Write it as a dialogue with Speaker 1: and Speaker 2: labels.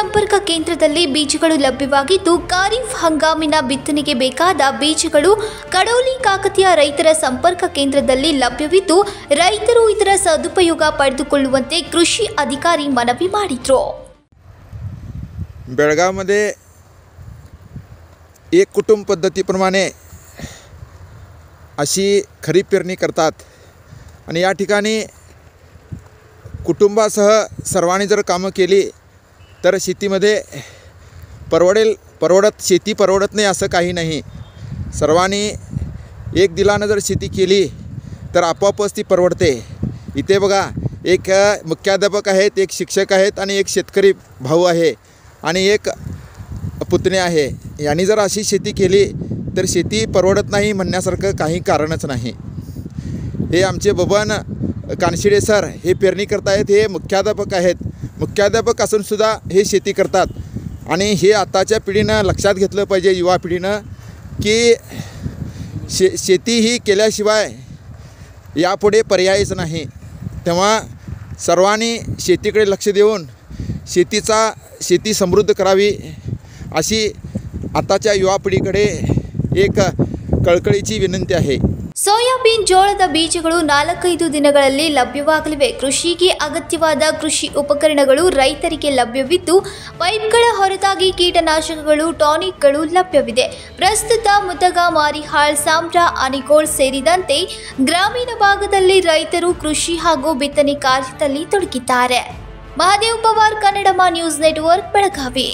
Speaker 1: ಸಂಪರ್ಕ ಕೇಂದ್ರದಲ್ಲಿ ಬೀಜಗಳು ಲಭ್ಯವಾಗಿದ್ದು ಖಾರಿಫ್ ಹಂಗಾಮಿನ ಬಿತ್ತನೆಗೆ ಬೇಕಾದ ಬೀಜಗಳು ಕಡೋಲಿ ಕಾಕತಿಯ ರೈತರ ಸಂಪರ್ಕ ಕೇಂದ್ರದಲ್ಲಿ ಲಭ್ಯವಿದ್ದು ರೈತರು ಇದರ ಸದುಪಯೋಗ ಪಡೆದುಕೊಳ್ಳುವಂತೆ कृषी अधिकारी मनवी ಮಾಡಿದ್ರು।
Speaker 2: बेळगावमध्ये एक कुटुंब पद्धतीप्रमाणे अशी खरीप पेरणी करतात आणि या ठिकाणी कुटुंबासह सर्वांनी जर कामं केली तर शेतीमध्ये शेती परवडत नाही असं काही नाही। सर्वांनी एक दिलानं जर शेती केली तर आपोआपच ती परवडते। इथे बघा एक मुख्याध्यापक आहेत, एक शिक्षक आहेत आणि एक शेतकरी भाऊ आहे आणि एक पुतणे आहे। यांनी जर अशी शेती केली तर शेती परवडत नाही म्हणण्यासारखं काही कारणच नाही। हे आमचे बबन कानशिडे सर हे पेरणी करतायत, हे मुख्याध्यापक आहेत। मुख्याध्यापक असूनसुद्धा हे शेती करतात आणि हे आताच्या पिढीनं लक्षात घेतलं पाहिजे, युवा पिढीनं, की शेती ही केल्याशिवाय यापुढे पर्यायच नाही। तेव्हा सर्वांनी शेतीकडे लक्ष देऊन शेती समृद्ध करावी अशी आताच्या युवा पिढीकडे एक कळकळीची विनंती आहे।
Speaker 1: ಸೋಯಾಬೀನ್ ಜೋಳದ ಬೀಜಗಳು 4-5 ದಿನಗಳಲ್ಲಿ ಲಭ್ಯವಾಗಲಿವೆ। ಕೃಷಿಗೆ ಅಗತ್ಯವಾದ ಕೃಷಿ ಉಪಕರಣಗಳು ರೈತರಿಗೆ ಲಭ್ಯವಿದ್ದು ಪೈಪ್ಗಳ ಹೊರತಾಗಿ ಕೀಟನಾಶಕಗಳು, ಟಾನಿಕ್ಗಳು ಲಭ್ಯವಿದೆ। ಪ್ರಸ್ತುತ ಮುತಗ, ಮಾರಿಹಾಳ್, ಸಾಂಬ್ರಾ, ಅನಿಗೋಳ್ ಸೇರಿದಂತೆ ಗ್ರಾಮೀಣ ಭಾಗದಲ್ಲಿ ರೈತರು ಕೃಷಿ ಹಾಗೂ ಬಿತ್ತನೆ ಕಾರ್ಯದಲ್ಲಿ ತೊಡಗಿದ್ದಾರೆ। Mahadev Pawar, Kannadama news network, Belagavi.